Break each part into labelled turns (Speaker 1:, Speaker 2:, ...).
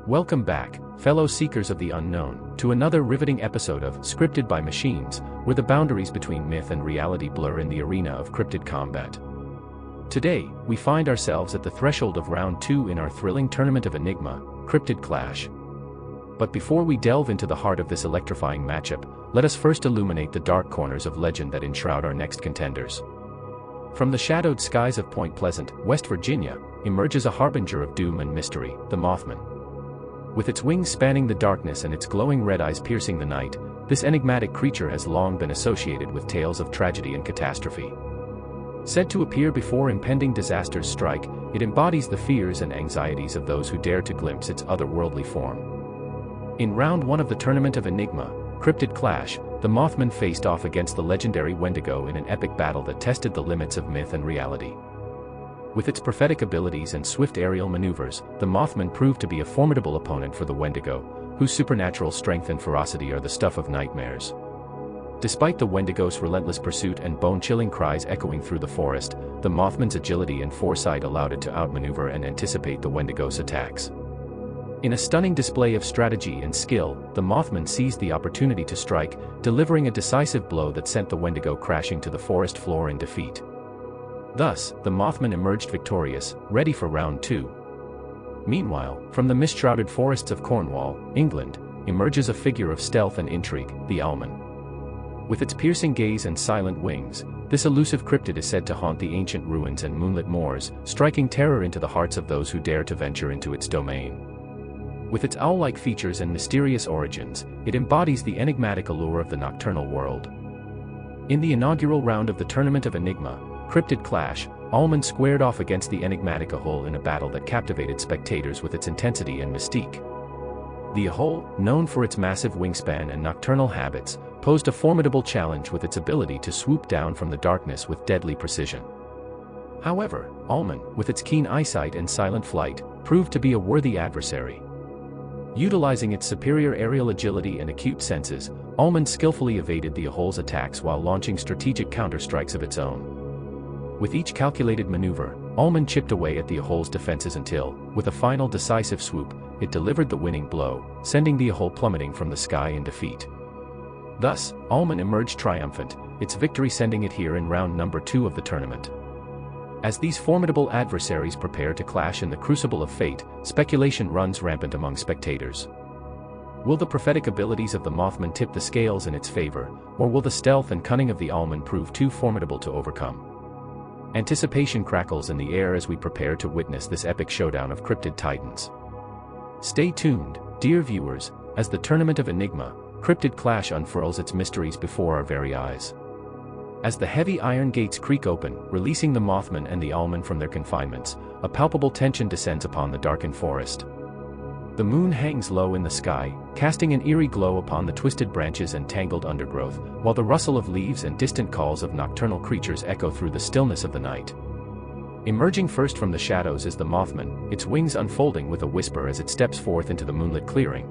Speaker 1: Welcome back, fellow seekers of the unknown, to another riveting episode of Scripted by Machines, where the boundaries between myth and reality blur in the arena of cryptid combat. Today, we find ourselves at the threshold of Round 2 in our thrilling Tournament of Enigma, Cryptid Clash. But before we delve into the heart of this electrifying matchup, let us first illuminate the dark corners of legend that enshroud our next contenders. From the shadowed skies of Point Pleasant, West Virginia, emerges a harbinger of doom and mystery, the Mothman. With its wings spanning the darkness and its glowing red eyes piercing the night, this enigmatic creature has long been associated with tales of tragedy and catastrophe. Said to appear before impending disasters strike, it embodies the fears and anxieties of those who dare to glimpse its otherworldly form. In Round 1 of the Tournament of Enigma, Cryptid Clash, the Mothman faced off against the legendary Wendigo in an epic battle that tested the limits of myth and reality. With its prophetic abilities and swift aerial maneuvers, the Mothman proved to be a formidable opponent for the Wendigo, whose supernatural strength and ferocity are the stuff of nightmares. Despite the Wendigo's relentless pursuit and bone-chilling cries echoing through the forest, the Mothman's agility and foresight allowed it to outmaneuver and anticipate the Wendigo's attacks. In a stunning display of strategy and skill, the Mothman seized the opportunity to strike, delivering a decisive blow that sent the Wendigo crashing to the forest floor in defeat. Thus, the Mothman emerged victorious, ready for Round 2. Meanwhile, from the mist-shrouded forests of Cornwall, England, emerges a figure of stealth and intrigue, the Owlman. With its piercing gaze and silent wings, this elusive cryptid is said to haunt the ancient ruins and moonlit moors, striking terror into the hearts of those who dare to venture into its domain. With its owl-like features and mysterious origins, it embodies the enigmatic allure of the nocturnal world. In the inaugural round of the Tournament of Enigma, Cryptid Clash, Owlman squared off against the enigmatic Owl in a battle that captivated spectators with its intensity and mystique. The Owl, known for its massive wingspan and nocturnal habits, posed a formidable challenge with its ability to swoop down from the darkness with deadly precision. However, Owlman, with its keen eyesight and silent flight, proved to be a worthy adversary. Utilizing its superior aerial agility and acute senses, Owlman skillfully evaded the Owl's attacks while launching strategic counter-strikes of its own. With each calculated maneuver, Owlman chipped away at the Owl's defenses until, with a final decisive swoop, it delivered the winning blow, sending the Owl plummeting from the sky in defeat. Thus, Owlman emerged triumphant, its victory sending it here in round number 2 of the tournament. As these formidable adversaries prepare to clash in the crucible of fate, speculation runs rampant among spectators. Will the prophetic abilities of the Mothman tip the scales in its favor, or will the stealth and cunning of the Owlman prove too formidable to overcome? Anticipation crackles in the air as we prepare to witness this epic showdown of cryptid titans. Stay tuned, dear viewers, as the Tournament of Enigma, Cryptid Clash unfurls its mysteries before our very eyes. As the heavy iron gates creak open, releasing the Mothman and the Owlman from their confinements, a palpable tension descends upon the darkened forest. The moon hangs low in the sky, casting an eerie glow upon the twisted branches and tangled undergrowth, while the rustle of leaves and distant calls of nocturnal creatures echo through the stillness of the night. Emerging first from the shadows is the Mothman, its wings unfolding with a whisper as it steps forth into the moonlit clearing.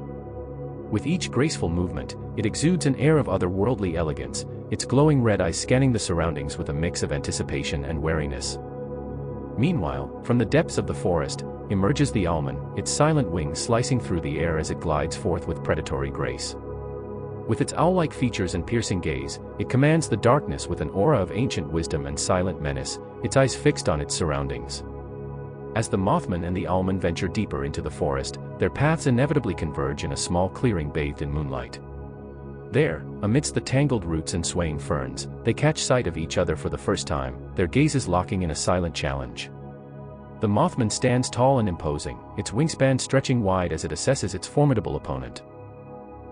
Speaker 1: With each graceful movement, it exudes an air of otherworldly elegance, its glowing red eyes scanning the surroundings with a mix of anticipation and wariness. Meanwhile, from the depths of the forest, emerges the Owlman, its silent wings slicing through the air as it glides forth with predatory grace. With its owl-like features and piercing gaze, it commands the darkness with an aura of ancient wisdom and silent menace, its eyes fixed on its surroundings. As the Mothman and the Owlman venture deeper into the forest, their paths inevitably converge in a small clearing bathed in moonlight. There, amidst the tangled roots and swaying ferns, they catch sight of each other for the first time, their gazes locking in a silent challenge. The Mothman stands tall and imposing, its wingspan stretching wide as it assesses its formidable opponent.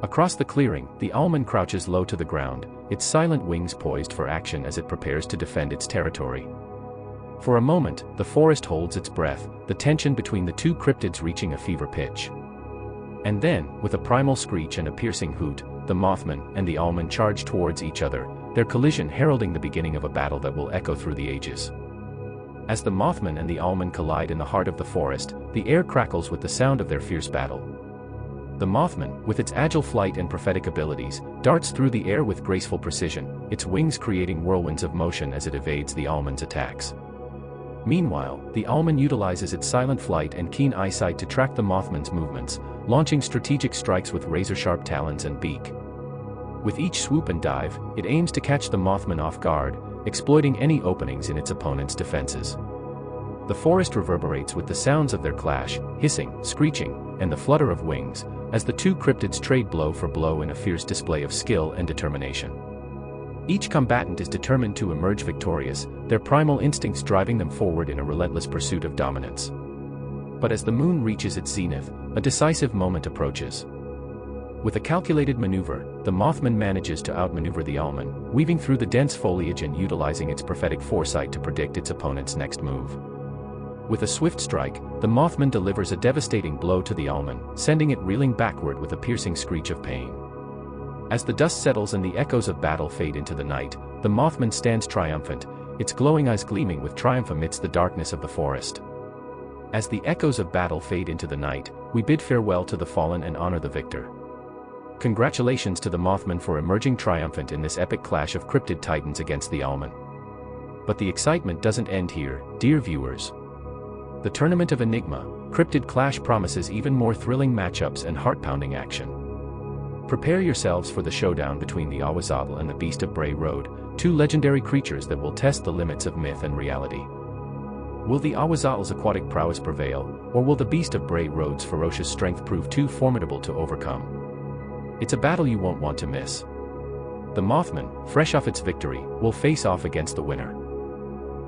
Speaker 1: Across the clearing, the Owlman crouches low to the ground, its silent wings poised for action as it prepares to defend its territory. For a moment, the forest holds its breath, the tension between the two cryptids reaching a fever pitch. And then, with a primal screech and a piercing hoot, the Mothman and the Owlman charge towards each other, their collision heralding the beginning of a battle that will echo through the ages. As the Mothman and the Owlman collide in the heart of the forest, the air crackles with the sound of their fierce battle. The Mothman, with its agile flight and prophetic abilities, darts through the air with graceful precision, its wings creating whirlwinds of motion as it evades the Owlman's attacks. Meanwhile, the Owlman utilizes its silent flight and keen eyesight to track the Mothman's movements, launching strategic strikes with razor-sharp talons and beak. With each swoop and dive, it aims to catch the Mothman off guard, exploiting any openings in its opponent's defenses. The forest reverberates with the sounds of their clash, hissing, screeching, and the flutter of wings, as the two cryptids trade blow for blow in a fierce display of skill and determination. Each combatant is determined to emerge victorious, their primal instincts driving them forward in a relentless pursuit of dominance. But as the moon reaches its zenith, a decisive moment approaches. With a calculated maneuver, the Mothman manages to outmaneuver the Owlman, weaving through the dense foliage and utilizing its prophetic foresight to predict its opponent's next move. With a swift strike, the Mothman delivers a devastating blow to the Owlman, sending it reeling backward with a piercing screech of pain. As the dust settles and the echoes of battle fade into the night, the Mothman stands triumphant, its glowing eyes gleaming with triumph amidst the darkness of the forest. As the echoes of battle fade into the night, we bid farewell to the fallen and honor the victor. Congratulations to the Mothman for emerging triumphant in this epic clash of cryptid titans against the Owlman. But the excitement doesn't end here, dear viewers. The Tournament of Enigma, Cryptid Clash promises even more thrilling matchups and heart-pounding action. Prepare yourselves for the showdown between the Owlman and the Beast of Bray Road, two legendary creatures that will test the limits of myth and reality. Will the Owlman's aquatic prowess prevail, or will the Beast of Bray Road's ferocious strength prove too formidable to overcome? It's a battle you won't want to miss. The Mothman, fresh off its victory, will face off against the winner.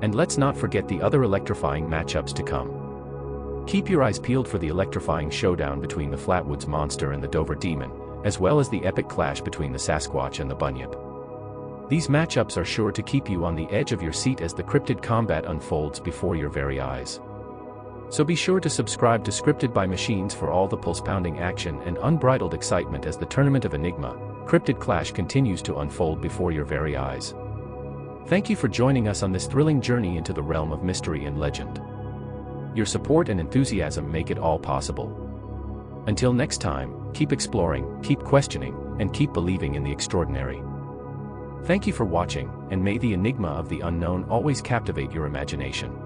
Speaker 1: And let's not forget the other electrifying matchups to come. Keep your eyes peeled for the electrifying showdown between the Flatwoods Monster and the Dover Demon, as well as the epic clash between the Sasquatch and the Bunyip. These matchups are sure to keep you on the edge of your seat as the cryptid combat unfolds before your very eyes. So be sure to subscribe to Scripted by Machines for all the pulse-pounding action and unbridled excitement as the Tournament of Enigma, Cryptid Clash continues to unfold before your very eyes. Thank you for joining us on this thrilling journey into the realm of mystery and legend. Your support and enthusiasm make it all possible. Until next time, keep exploring, keep questioning, and keep believing in the extraordinary. Thank you for watching, and may the enigma of the unknown always captivate your imagination.